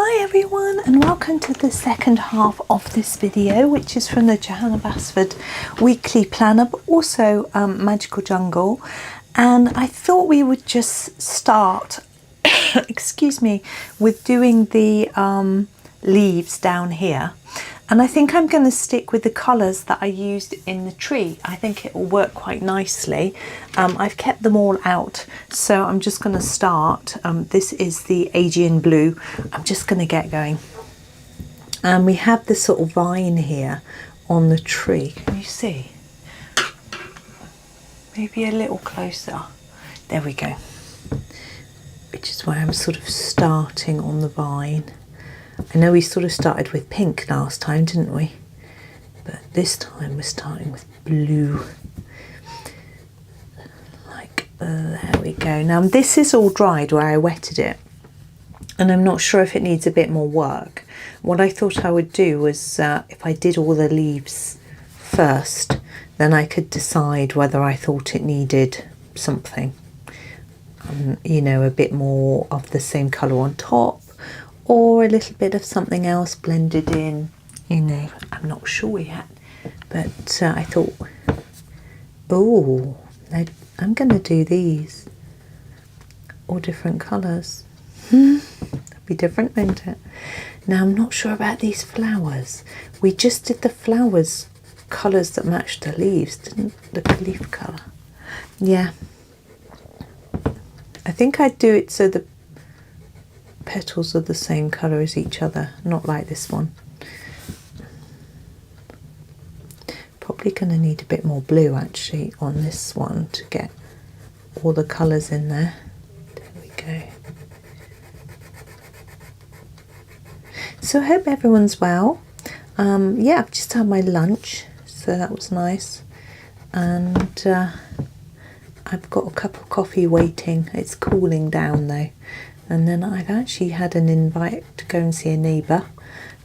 Hi everyone, and welcome to the second half of this video, which is from the Johanna Basford weekly planner, but also Magical Jungle. And I thought we would just start excuse me, with doing the leaves down here. And I think I'm going to stick with the colours that I used in the tree. I think it will work quite nicely. I've kept them all out, so I'm just going to start. This is the Aegean blue. I'm just going to get going. And we have this sort of vine here on the tree. Can you see? Maybe a little closer. There we go. Which is where I'm sort of starting on the vine. I know we sort of started with pink last time, didn't we? But this time we're starting with blue. Like, there we go. Now this is all dried where I wetted it. And I'm not sure if it needs a bit more work. What I thought I would do was, if I did all the leaves first, then I could decide whether I thought it needed something. You know, a bit more of the same colour on top, or a little bit of something else blended in, you know, I'm not sure yet. But I thought, oh, I'm going to do these, all different colours. That'd be different, wouldn't it? Now, I'm not sure about these flowers. We just did the flowers colours that matched the leaves, didn't the leaf colour? Yeah. I think I'd do it so the petals are the same colour as each other, not like this one. Probably going to need a bit more blue actually on this one to get all the colours in there. There we go. So I hope everyone's well. Yeah, I've just had my lunch, so that was nice. And I've got a cup of coffee waiting. It's cooling down though. And then I've actually had an invite to go and see a neighbour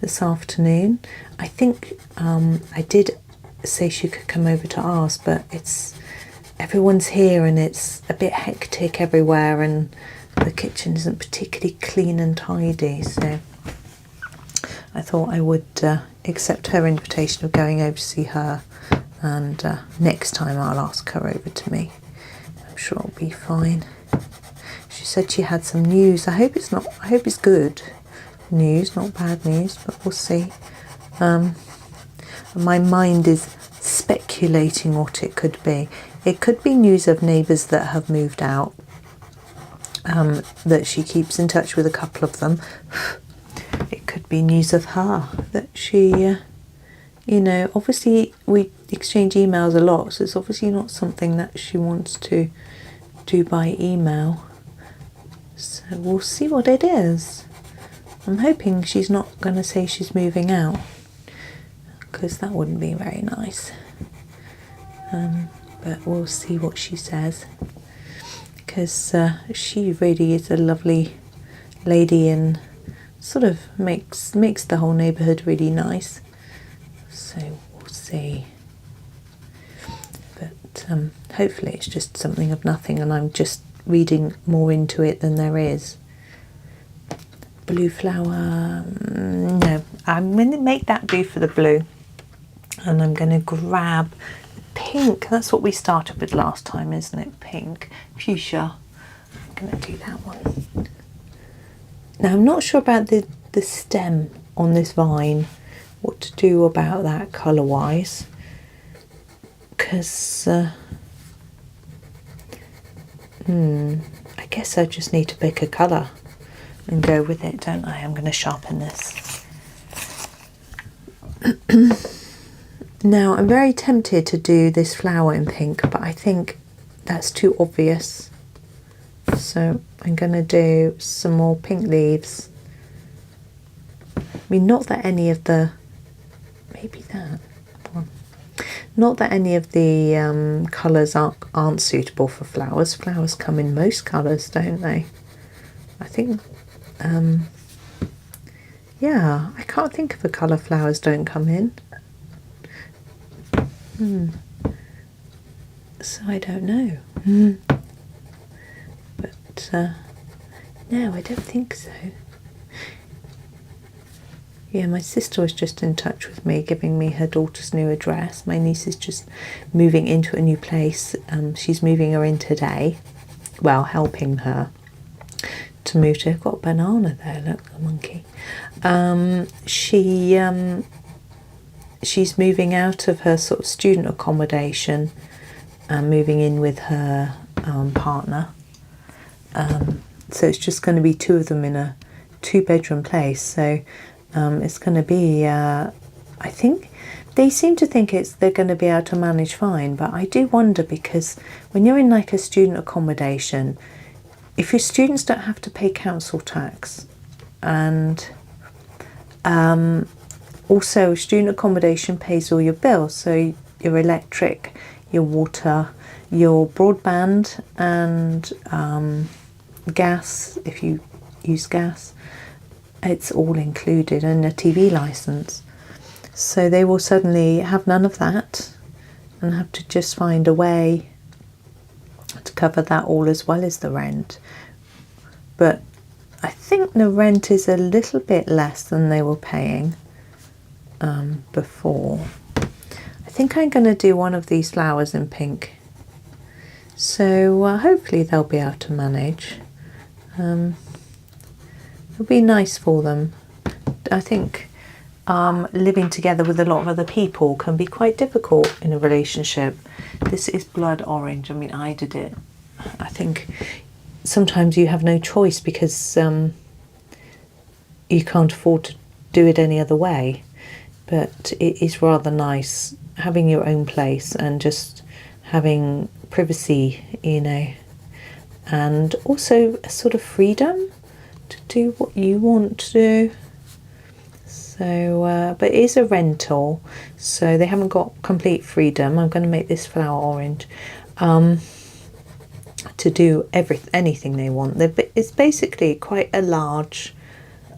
this afternoon. I think I did say she could come over to ours, but everyone's here and it's a bit hectic everywhere, and the kitchen isn't particularly clean and tidy. So I thought I would accept her invitation of going over to see her, and next time I'll ask her over to me. I'm sure it'll be fine. She said she had some news. I hope it's good news, not bad news, but we'll see. My mind is speculating what it could be. It could be news of neighbours that have moved out, that she keeps in touch with a couple of them. It could be news of her, that she, you know, obviously we exchange emails a lot, so it's obviously not something that she wants to do by email. So we'll see what it is. I'm hoping she's not going to say she's moving out, because that wouldn't be very nice. But we'll see what she says, because she really is a lovely lady and sort of makes the whole neighbourhood really nice. So we'll see. But hopefully it's just something of nothing and I'm just reading more into it than there is. Blue flower, no, I'm going to make that do for the blue, and I'm going to grab pink. That's what we started with last time, isn't it? Pink, fuchsia. I'm going to do that one. Now I'm not sure about the stem on this vine, what to do about that colour wise, because I guess I just need to pick a colour and go with it, don't I? I'm going to sharpen this. Now I'm very tempted to do this flower in pink, but I think that's too obvious. So I'm going to do some more pink leaves. I mean, not that any of the, maybe that one. Not that any of the colours aren't suitable for flowers. Flowers come in most colours, don't they? I think, yeah, I can't think of a colour flowers don't come in. So I don't know. But no, I don't think so. Yeah, my sister was just in touch with me, giving me her daughter's new address. My niece is just moving into a new place. She's moving her in today. Well, helping her to move to. I've got a banana there, look, a monkey. She's moving out of her sort of student accommodation and moving in with her partner. So it's just going to be two of them in a 2-bedroom place. So it's going to be, I think, they seem to think they're going to be able to manage fine, but I do wonder, because when you're in like a student accommodation, if your students don't have to pay council tax, and also student accommodation pays all your bills, so your electric, your water, your broadband, and gas, if you use gas, it's all included, and a TV license. So they will suddenly have none of that and have to just find a way to cover that all, as well as the rent. But I think the rent is a little bit less than they were paying before. I think I'm going to do one of these flowers in pink, so hopefully they'll be able to manage. It'll be nice for them. I think living together with a lot of other people can be quite difficult in a relationship. This is blood orange. I mean, I did it. I think sometimes you have no choice, because you can't afford to do it any other way. But it is rather nice having your own place and just having privacy, you know, and also a sort of freedom to do what you want to do. So, but it is a rental, so they haven't got complete freedom. I'm going to make this flower orange to do anything they want. It's basically quite a large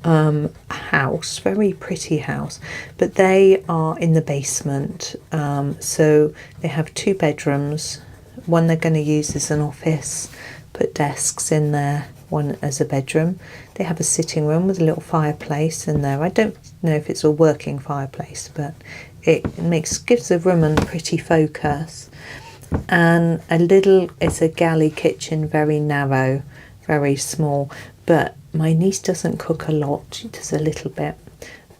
house, very pretty house, but they are in the basement. So they have 2 bedrooms. One they're going to use as an office, put desks in there, one as a bedroom. They have a sitting room with a little fireplace in there. I don't know if it's a working fireplace, but it gives the room a pretty focus. And it's a galley kitchen, very narrow, very small. But my niece doesn't cook a lot, she does a little bit.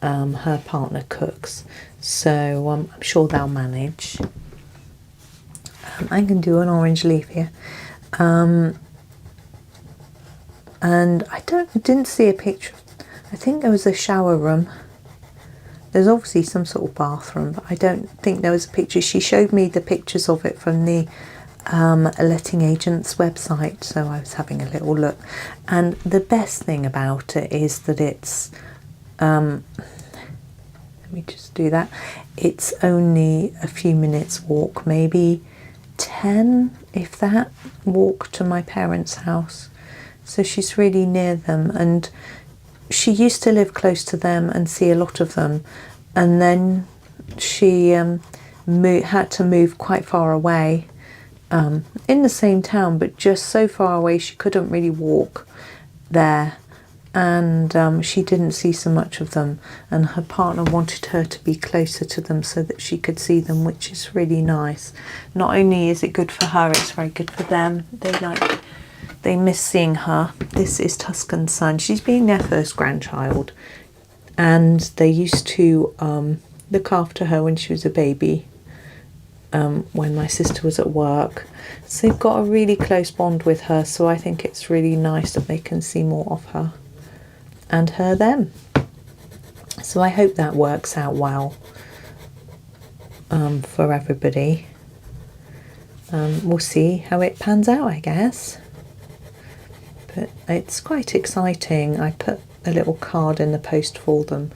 Her partner cooks, so I'm sure they'll manage. I can do an orange leaf here. And I didn't see a picture. I think there was a shower room. There's obviously some sort of bathroom, but I don't think there was a picture. She showed me the pictures of it from the letting agent's website, so I was having a little look. And the best thing about it is that it's let me just do that. It's only a few minutes walk, maybe 10, if that, walk to my parents' house. So she's really near them, and she used to live close to them and see a lot of them, and then she had to move quite far away, in the same town, but just so far away she couldn't really walk there, and she didn't see so much of them, and her partner wanted her to be closer to them so that she could see them, which is really nice. Not only is it good for her, it's very good for them. They miss seeing her. This is Tuscan's son. She's been their first grandchild, and they used to look after her when she was a baby, when my sister was at work. So they've got a really close bond with her, so I think it's really nice that they can see more of her and her them. So I hope that works out well for everybody. We'll see how it pans out, I guess. But it's quite exciting. I put a little card in the post for them.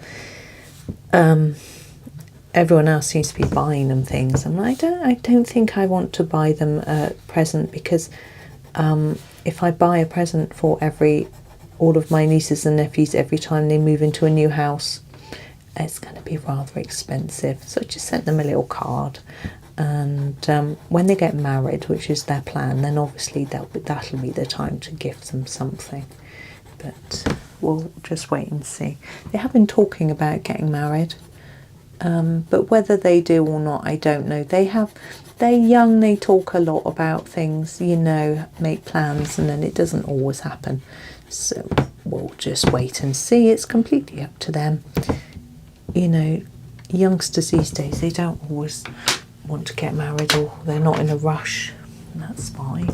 Everyone else seems to be buying them things, and I don't think I want to buy them a present, because if I buy a present for all of my nieces and nephews every time they move into a new house, it's going to be rather expensive. So I just sent them a little card, and when they get married, which is their plan, then obviously that'll be the time to gift them something. But we'll just wait and see. They have been talking about getting married, but whether they do or not, I don't know. They're young, they talk a lot about things, you know, make plans, and then it doesn't always happen. So we'll just wait and see. It's completely up to them. You know, youngsters these days, they don't always want to get married, or they're not in a rush. That's fine.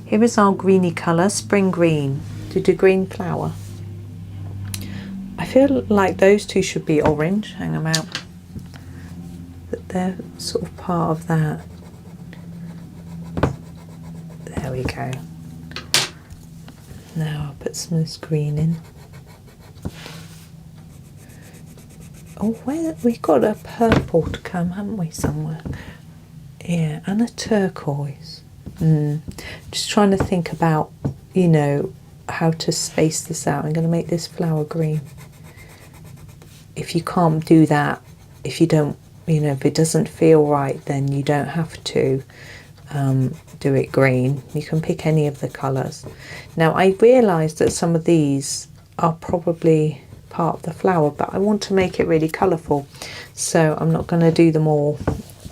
Here is our greeny colour, spring green, to do green flower. I feel like those two should be orange. Hang them out. But they're sort of part of that. There we go. Now I'll put some of this green in. Oh, we've got a purple to come, haven't we, somewhere? Yeah, and a turquoise. Just trying to think about, you know, how to space this out. I'm going to make this flower green. If you can't do that, if you don't, you know, if it doesn't feel right, then you don't have to do it green. You can pick any of the colours. Now, I realise that some of these are probably part of the flower, but I want to make it really colourful, so I'm not going to do them all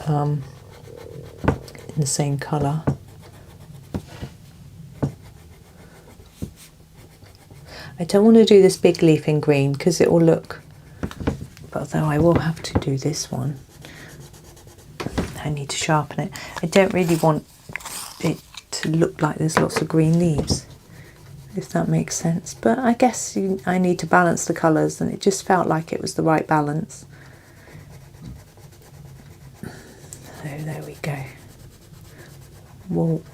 in the same colour. I don't want to do this big leaf in green because it will look, but although I will have to do this one, I need to sharpen it. I don't really want it to look like there's lots of green leaves, if that makes sense, but I guess I need to balance the colours, and it just felt like it was the right balance. So there we go. We'll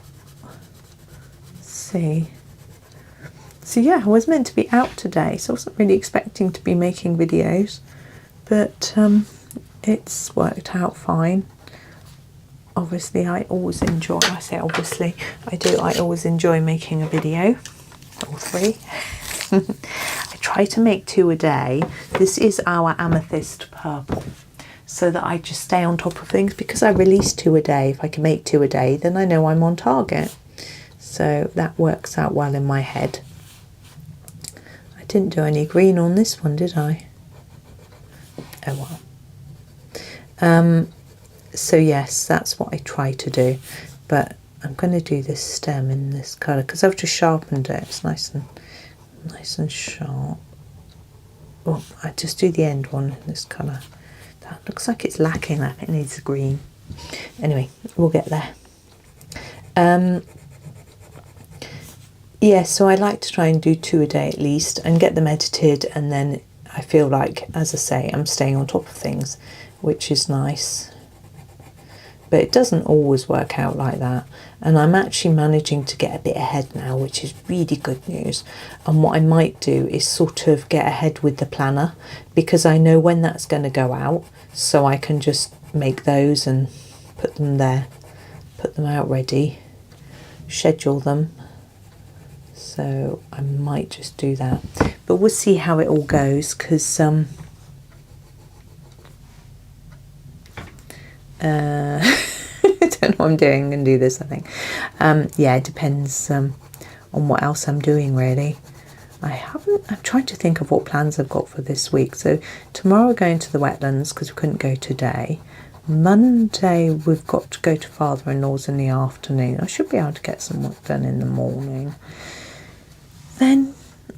see. So yeah, I was meant to be out today, so I wasn't really expecting to be making videos, but it's worked out fine. Obviously, I always enjoy, I say obviously, I always enjoy making a video, or 3. I try to make 2 a day. This is our amethyst purple, so that I just stay on top of things, because I release 2 a day. If I can make 2 a day, then I know I'm on target. So that works out well in my head. I didn't do any green on this one, did I? Oh well. So yes, that's what I try to do, but I'm going to do this stem in this colour because I've just sharpened it. It's nice and sharp. Oh, I just do the end one in this colour. That looks like it's lacking. I think it needs green. Anyway, we'll get there. Yeah, so I like to try and do 2 a day at least and get them edited, and then I feel like, as I say, I'm staying on top of things, which is nice. But it doesn't always work out like that, and I'm actually managing to get a bit ahead now, which is really good news. And what I might do is sort of get ahead with the planner, because I know when that's going to go out, so I can just make those and put them there, put them out ready, schedule them. So I might just do that, but we'll see how it all goes, because I don't know what I'm doing. I'm going to do this, I think. Yeah, it depends on what else I'm doing, really. I'm trying to think of what plans I've got for this week. So tomorrow we're going to the wetlands because we couldn't go today. Monday we've got to go to father-in-law's in the afternoon. I should be able to get some work done in the morning. Then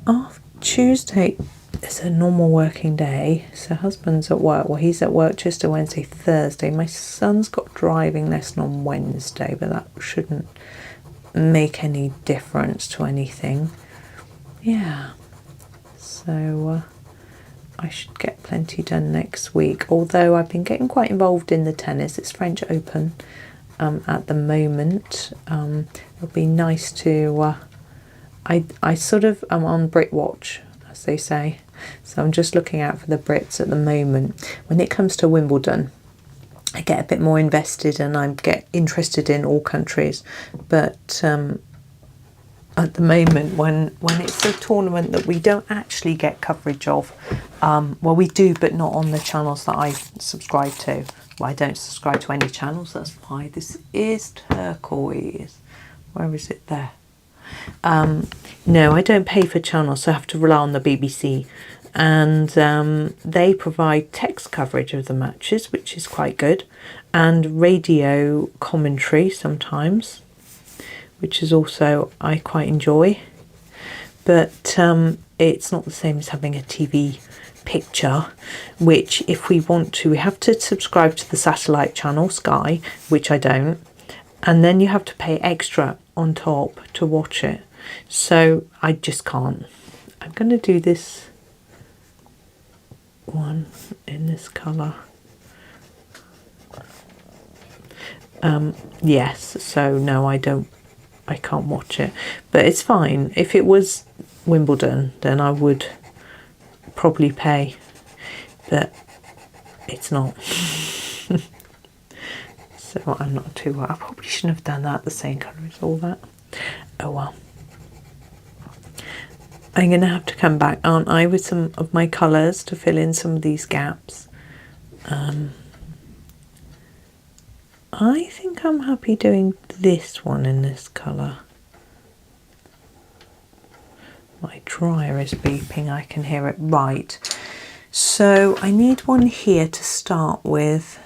after Tuesday, it's a normal working day. So husband's at work. Well, he's at work Tuesday, Wednesday, Thursday. My son's got driving lesson on Wednesday, but that shouldn't make any difference to anything. Yeah. So I should get plenty done next week. Although I've been getting quite involved in the tennis. It's French Open at the moment. It'll be nice to... I sort of am on Brit watch, as they say. So I'm just looking out for the Brits at the moment. When it comes to Wimbledon, I get a bit more invested and I get interested in all countries. But at the moment, when it's a tournament that we don't actually get coverage of, well, we do, but not on the channels that I subscribe to. Well, I don't subscribe to any channels, that's why. This is turquoise. Where is it there? No, I don't pay for channels, so I have to rely on the BBC. And they provide text coverage of the matches, which is quite good, and radio commentary sometimes, which is also I quite enjoy. But it's not the same as having a TV picture, which if we want to, we have to subscribe to the satellite channel Sky, which I don't, and then you have to pay extra on top to watch it. So I just can't. I'm going to do this one in this colour. Yes, so no, I can't watch it, but it's fine. If it was Wimbledon, then I would probably pay, but it's not. So I'm not too worried. I probably shouldn't have done that the same colour as all that. Oh well. I'm going to have to come back, aren't I, with some of my colours to fill in some of these gaps. I think I'm happy doing this one in this colour. My dryer is beeping, I can hear it. Right, so I need one here to start with.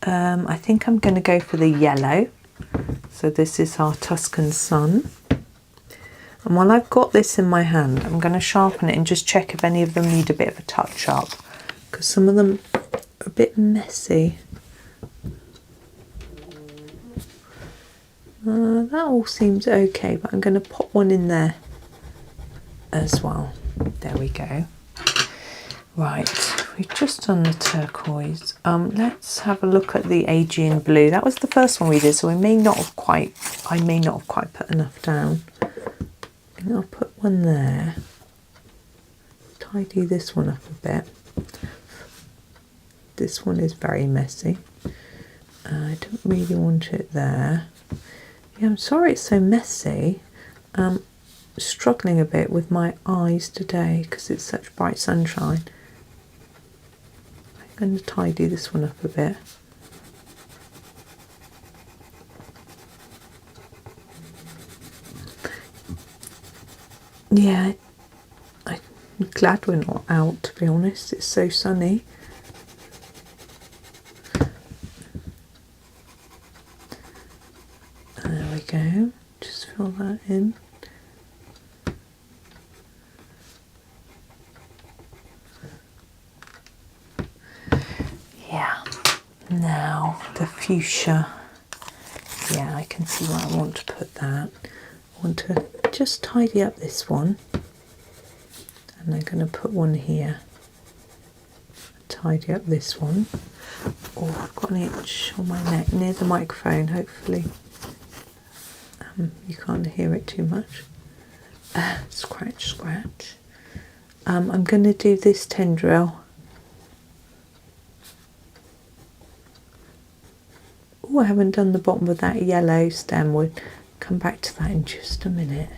I think I'm going to go for the yellow. So this is our Tuscan sun. And while I've got this in my hand, I'm going to sharpen it and just check if any of them need a bit of a touch up, because some of them are a bit messy. That all seems okay, but I'm going to pop one in there as well. There we go. Right, we've just done the turquoise. Let's have a look at the Aegean blue. That was the first one we did, so I may not have quite put enough down. And I'll put one there. Tidy this one up a bit. This one is very messy. I don't really want it there. Yeah, I'm sorry it's so messy. I'm struggling a bit with my eyes today because it's such bright sunshine. I'm going to tidy this one up a bit. Yeah, I'm glad we're not out, to be honest. It's so sunny. There we go. Just fill that in. Yeah. Now the fuchsia. Yeah, I can see where I want to put that. I want to just tidy up this one, and I'm going to put one here. Tidy up this one. Oh, I've got an itch on my neck near the microphone, hopefully you can't hear it too much. Scratch, scratch. I'm going to do this tendril. Oh, I haven't done the bottom with that yellow stem. We'll come back to that in just a minute.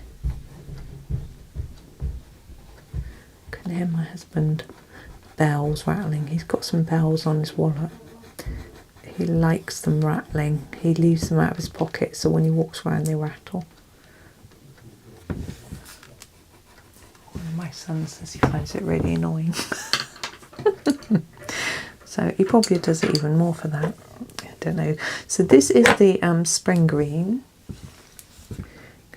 I can hear my husband bells rattling. He's got some bells on his wallet. He likes them rattling. He leaves them out of his pocket, so when he walks around they rattle. One of my sons says he finds it really annoying. So he probably does it even more for that. I don't know. So this is the spring green. I'm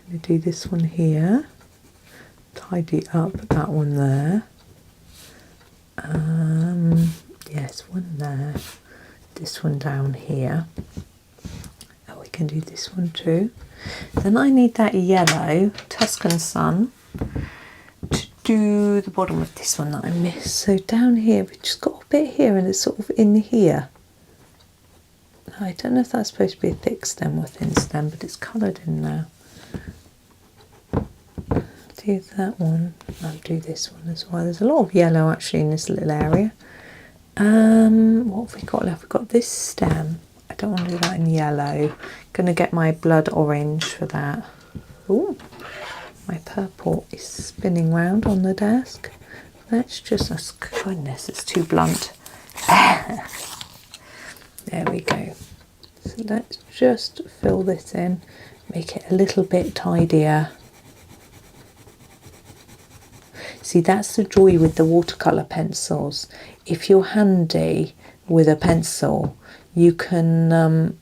going to do this one here. Tidy up that one there. Yes, one there. This one down here. Oh, we can do this one too. Then I need that yellow Tuscan sun to do the bottom of this one that I missed. So down here, we've just got a bit here and it's sort of in here. I don't know if that's supposed to be a thick stem or thin stem, but it's coloured in now. Do that one. I'll do this one as well. There's a lot of yellow actually in this little area. What have we got left? We've got this stem. I don't want to do that in yellow. Gonna get my blood orange for that. Ooh, my purple is spinning round on the desk. Let's just, oh goodness, it's too blunt. There we go. So let's just fill this in. make it a little bit tidier. See, that's the joy with the watercolour pencils. If you're handy with a pencil, you can,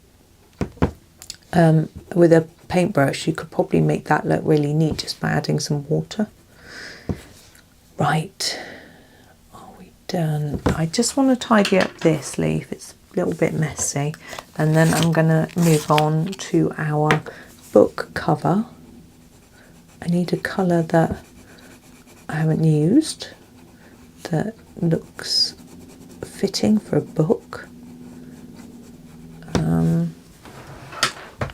with a paintbrush, you could probably make that look really neat just by adding some water. Right, are we done? I just want to tidy up this leaf, it's a little bit messy, and then I'm going to move on to our book cover. I need a colour that I haven't used that looks fitting for a book.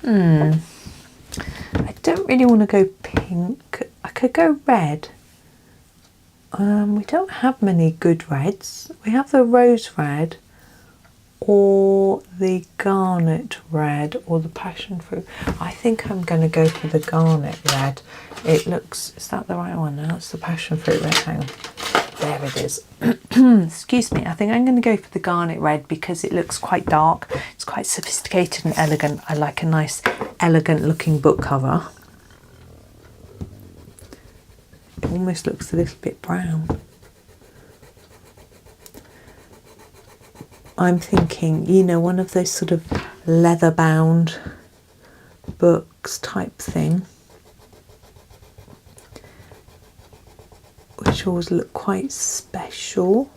I don't really want to go pink. I could go red. We don't have many good reds. We have the rose red or the garnet red or the passion fruit. I think I'm going to go for the garnet red. It looks, is that the right one now? It's the passion fruit red. Hang on. There it is. Excuse me. I think I'm going to go for the garnet red because it looks quite dark. It's quite sophisticated and elegant. I like a nice, elegant looking book cover. It almost looks a little bit brown. I'm thinking, you know, one of those sort of leather bound books type thing, which always look quite special.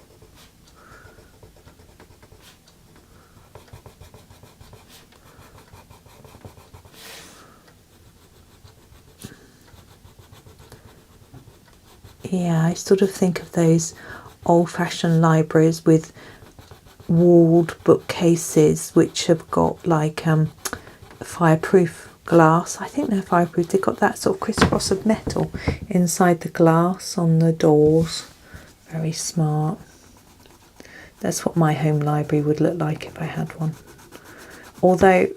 Yeah, I sort of think of those old-fashioned libraries with walled bookcases which have got like fireproof glass. I think they're fireproof. They've got that sort of crisscross of metal inside the glass on the doors. Very smart. That's what my home library would look like if I had one. Although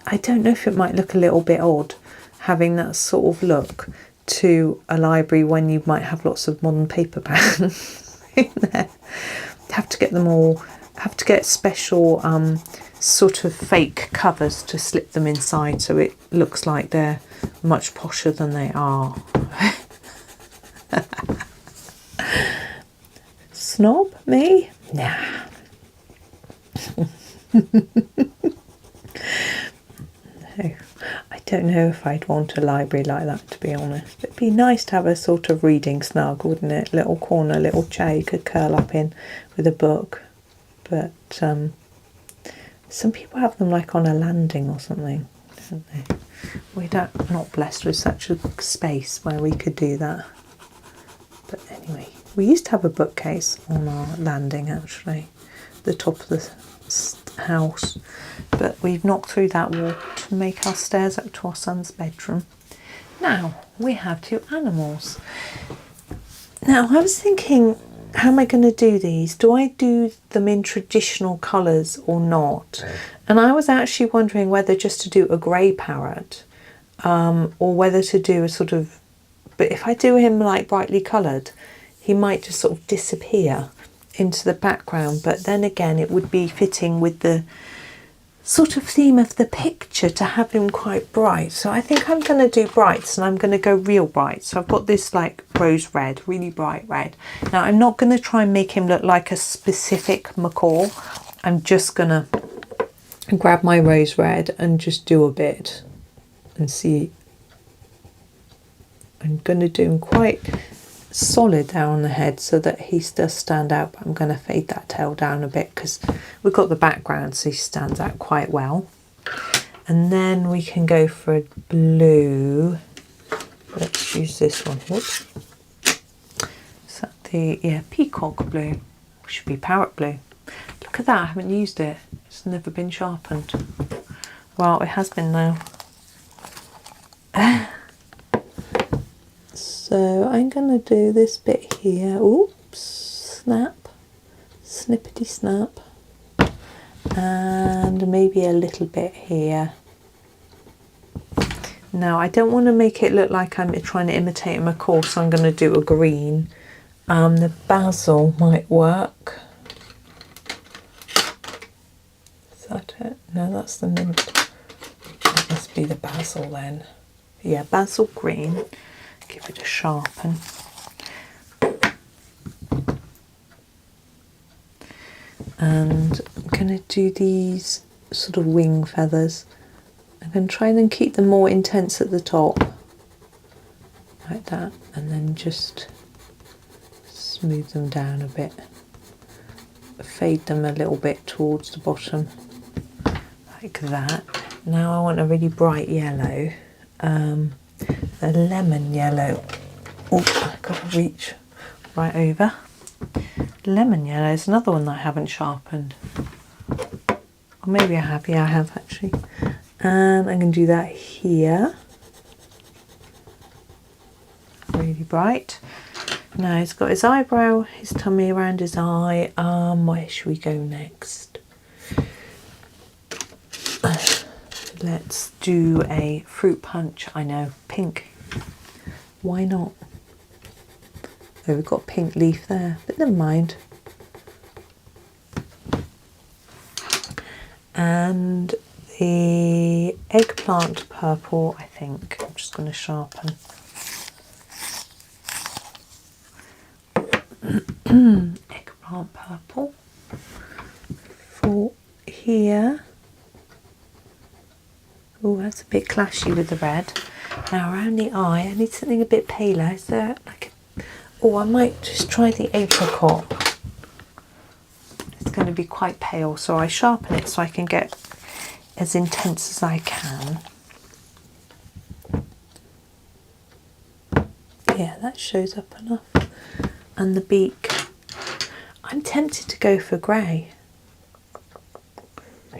I don't know if it might look a little bit odd having that sort of look to a library when you might have lots of modern paperbacks in there. Have to get them all, have to get special sort of fake covers to slip them inside so it looks like they're much posher than they are. Snob me? Nah. No, I don't know if I'd want a library like that, to be honest. It'd be nice to have a sort of reading snug, wouldn't it? Little corner, little chair you could curl up in with a book. But some people have them like on a landing or something, don't they? We're not blessed with such a space where we could do that. But anyway, we used to have a bookcase on our landing, actually, the top of the house, but we've knocked through that wall to make our stairs up to our son's bedroom. Now we have two animals. Now I was thinking, how am I going to do these? Do I do them in traditional colours or not? And I was actually wondering whether just to do a grey parrot or whether to do a sort of, but if I do him like brightly coloured, he might just sort of disappear into the background. But then again, it would be fitting with the sort of theme of the picture to have him quite bright. So I think I'm going to do brights, and I'm going to go real bright. So I've got this like rose red, really bright red. Now I'm not going to try and make him look like a specific macaw. I'm just going to grab my rose red and just do a bit and see. I'm going to do him quite solid down on the head so that he does stand out, but I'm going to fade that tail down a bit because we've got the background, so he stands out quite well. And then we can go for a blue. Let's use this one. Whoops. Is that the peacock blue? Should be parrot blue. Look at that, I haven't used it. It's never been sharpened. Well, it has been now. So I'm going to do this bit here. Oops, snap, snippety snap, and maybe a little bit here. Now I don't want to make it look like I'm trying to imitate a macaw, so I'm going to do a green. The basil might work. Is that it? No, that's the mint. That must Do the basil then. Yeah, basil green. Give it a sharpen. And I'm going to do these sort of wing feathers. I'm going to try and keep them more intense at the top, like that, and then just smooth them down a bit. Fade them a little bit towards the bottom, like that. Now I want a really bright yellow, a lemon yellow. Oh, I've got to reach right over. Lemon yellow is another one that I haven't sharpened. Or maybe I have, yeah I have actually. And I'm going to do that here. Really bright. Now he's got his eyebrow, his tummy around his eye. Where should we go next? Let's do a fruit punch. I know, pink. Why not? Oh, we've got a pink leaf there, but never mind. And the eggplant purple, I think. I'm just going to sharpen. Eggplant purple for here. Oh, that's a bit clashy with the red. Now around the eye, I need something a bit paler. Is there like a... Oh, I might just try the apricot. It's going to be quite pale, so I sharpen it so I can get as intense as I can. Yeah, that shows up enough. And the beak. I'm tempted to go for grey.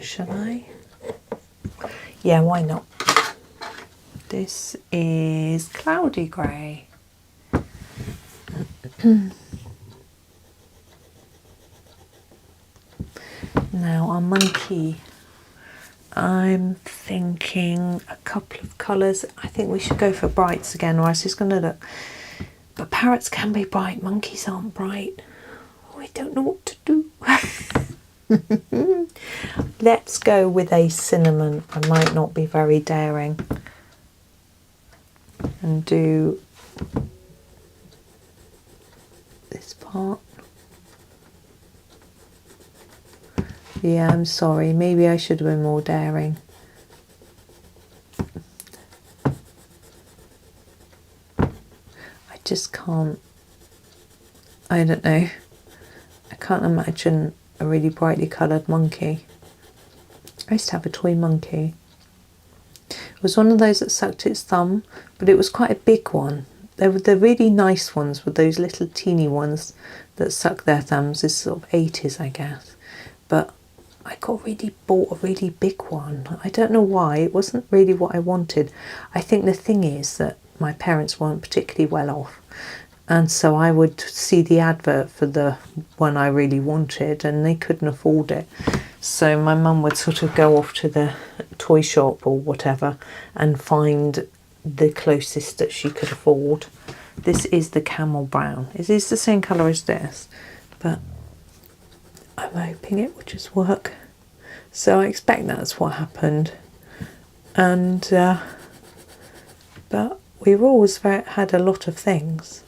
Shall I? Yeah, why not? This is cloudy grey. Now our monkey. I'm thinking a couple of colours. I think we should go for brights again, or else it's going to look... But parrots can be bright, monkeys aren't bright. Oh, I don't know what to do. Let's go with a cinnamon. I might not be very daring. And do this part. Yeah, I'm sorry. Maybe I should have been more daring. I just can't. I don't know. I can't imagine a really brightly coloured monkey. I used to have a toy monkey. It was one of those that sucked its thumb, but it was quite a big one. They were the really nice ones, with those little teeny ones that suck their thumbs. It's sort of 80s, I guess. But I bought a really big one. I don't know why. It wasn't really what I wanted. I think the thing is that my parents weren't particularly well off, and so I would see the advert for the one I really wanted and they couldn't afford it. So my mum would sort of go off to the toy shop or whatever and find the closest that she could afford. This is the camel brown. It is the same colour as this, but I'm hoping it will just work. So I expect that's what happened. And but we've always had a lot of things.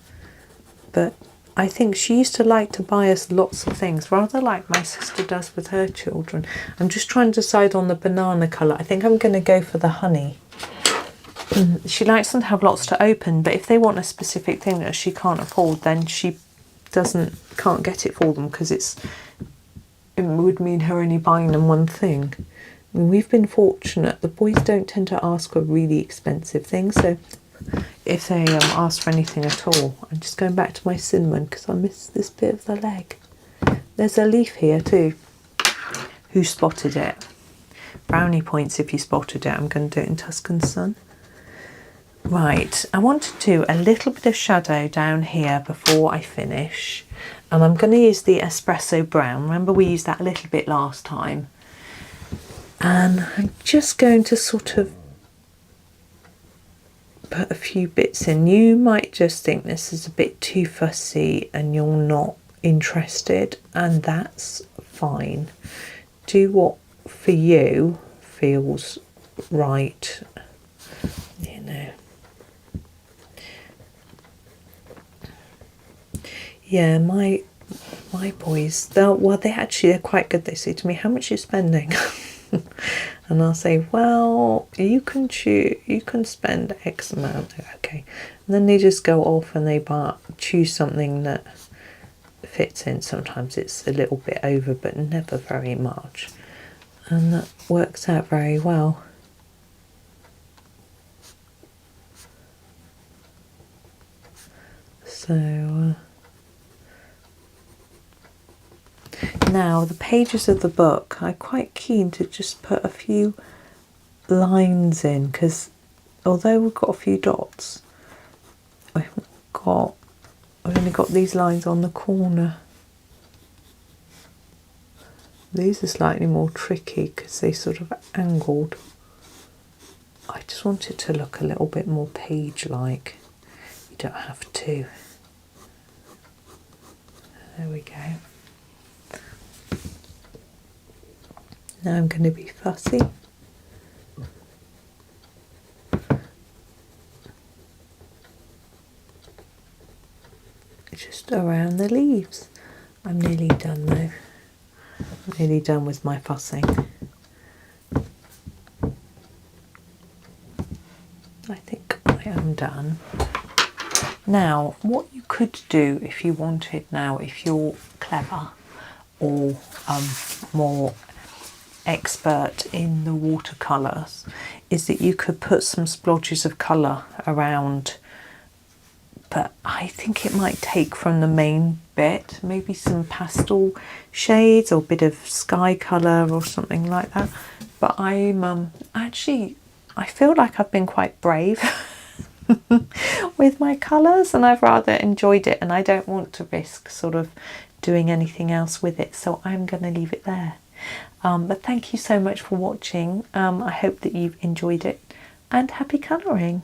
But I think she used to like to buy us lots of things, rather like my sister does with her children. I'm just trying to decide on the banana colour. I think I'm going to go for the honey. She likes them to have lots to open, but if they want a specific thing that she can't afford, then she can't get it for them, because it would mean her only buying them one thing. I mean, we've been fortunate. The boys don't tend to ask for really expensive things, so if they ask for anything at all. I'm just going back to my cinnamon because I missed this bit of the leg. There's a leaf here too. Who spotted it? Brownie points if you spotted it. I'm going to do it in Tuscan Sun. Right, I want to do a little bit of shadow down here before I finish. And I'm going to use the espresso brown. Remember we used that a little bit last time. And I'm just going to sort of put a few bits in. You might just think this is a bit too fussy and you're not interested, and that's fine. Do what for you feels right, you know. Yeah, my boys, they actually are quite good. They say to me, how much are you spending? And I'll say, well, you can spend X amount. Okay. And then they just go off and they choose something that fits in. Sometimes it's a little bit over, but never very much. And that works out very well. So now the pages of the book, I'm quite keen to just put a few lines in, because although we've got a few dots, I've only got these lines on the corner. These are slightly more tricky because they sort of angled. I just want it to look a little bit more page-like. You don't have to. There we go. Now I'm going to be fussy. Just around the leaves. I'm nearly done though. I'm nearly done with my fussing. I think I am done. Now, what you could do if you wanted now, if you're clever or more expert in the watercolours, is that you could put some splodges of colour around, but I think it might take from the main bit, maybe some pastel shades or a bit of sky colour or something like that. But I'm actually, I feel like I've been quite brave with my colours, and I've rather enjoyed it, and I don't want to risk sort of doing anything else with it, so I'm going to leave it there. But thank you so much for watching. I hope that you've enjoyed it, and happy colouring.